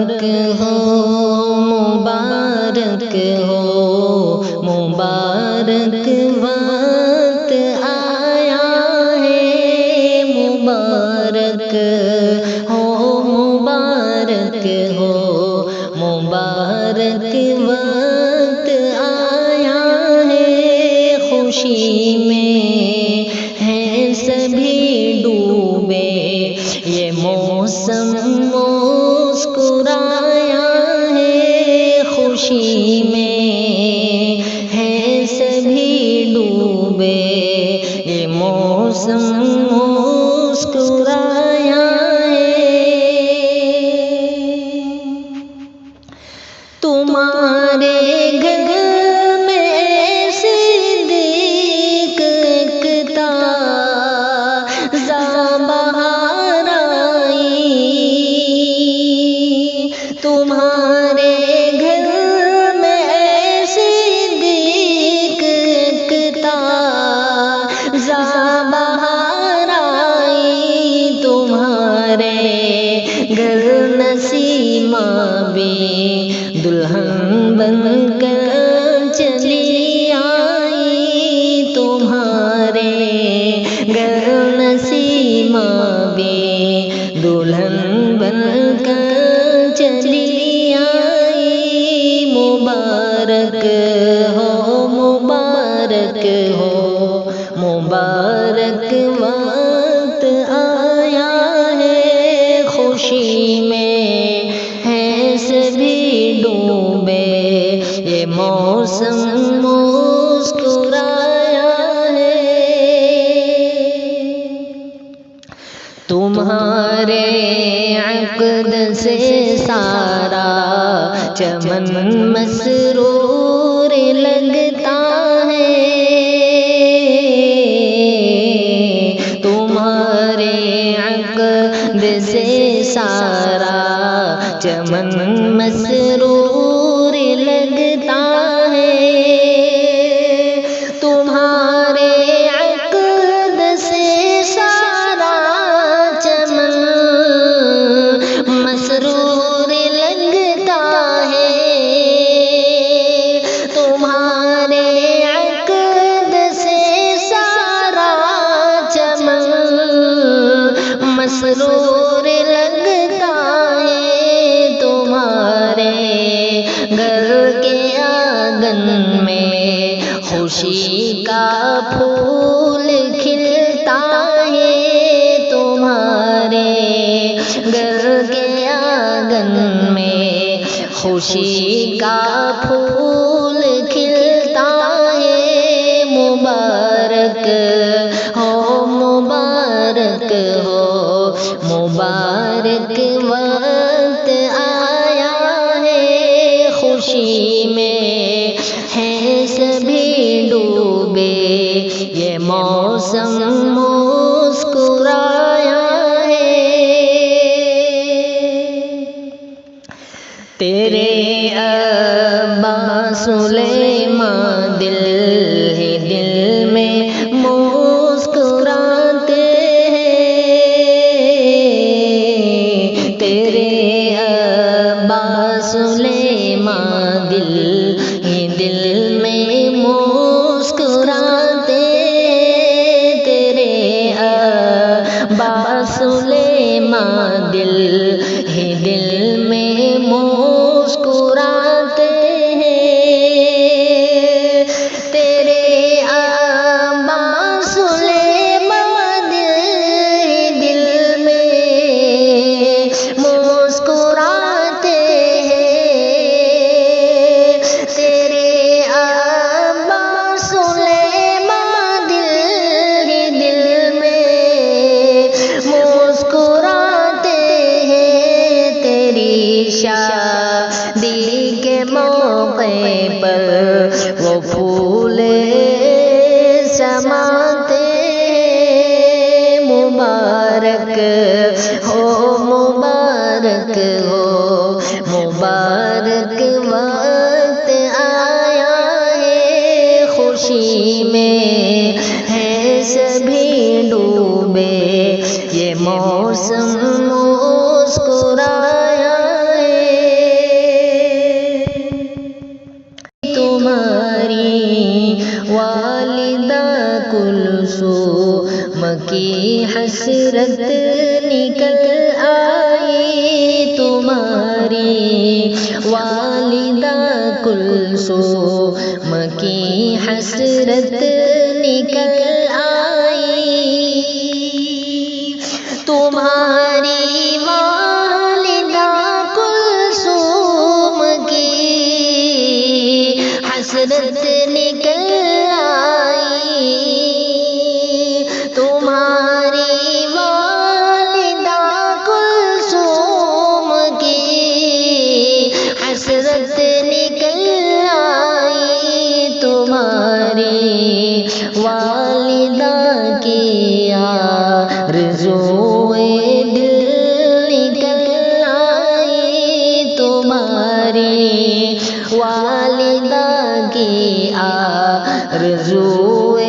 हो मुबारक हो मुबारक वक्त आया है मुबारक हो मुबारक हो मुबारक वक्त आया है खुशी में है सभी डूबे ये मौसम मुस्कुराया है खुशी में है सभी डूबे ये मौसम मुस्कुराया है। तुम्हारे घर में सिद्दीक एकता ज़ाबहार आई तुम्हारे घर में सिद्दीक एकता ज़ाबहार आई तुम्हारे घर नसीमा भी दुल्हन बनकर चली आई तुम्हारे घर नसीमा भी दुल्हन बनकर चली आई मुबारक हो मुबारक हो मुबारक वक्त आया है खुशी में है सभी डूबे ये मौसम मुस्कुराया है। तुम्हारे अक़्द से सारा चमन मसरूर लगता है तुम्हारे अक़्द से सारा चमन मसरूर लगता है तुम्हारे अक़्द से सारा चमन मसरूर लगता है तुम्हारे अक़्द से सारा चमन मसरूर लगता है तुम्हारे घर के आंगन में खुशी का फूल खिलता है तुम्हारे घर के आंगन में खुशी का फूल खिलता है मुबारक हो मुबारक हो मुबारक वक्त आया है खुशी में है सभी डूबे ये मौसम मुस्कुराया है। तेरे अब्बा सुलेमान दिल ही दिल में मुस्कुराते हैं तेरे अब्बा सुलेमान दिल ही दिल में मुस्कुराते तेरे अब्बा सुलेमान दिल ही दिल में मुस्कुराते हैं तेरे अब्बा सुलेमान दिल ही दिल में मुस्कुराते हैं तेरे अब्बा सुलेमान दिल ही दिल में मुस्कुराते हैं तेरी शादी के मौके पर वो फूल समाते मुबारक हो मुबारक हो मुबारक वक्त आया है खुशी में है सभी डूबे ये मौसम मुस्कुराया है। की हसरत निकल आई तुम्हारी, वालिदा कुलसूम की हसरत निकल आई। तुम्हारी वालिदा कुलसूम की हसरत निकल आई। तुम्हारी वालिदा कुलसूम की हसरत निकल आई। तुम्हारी वालिदा की आरज़ूए दिल निकल आई। तुम्हारी वालिदा की आरज़ूए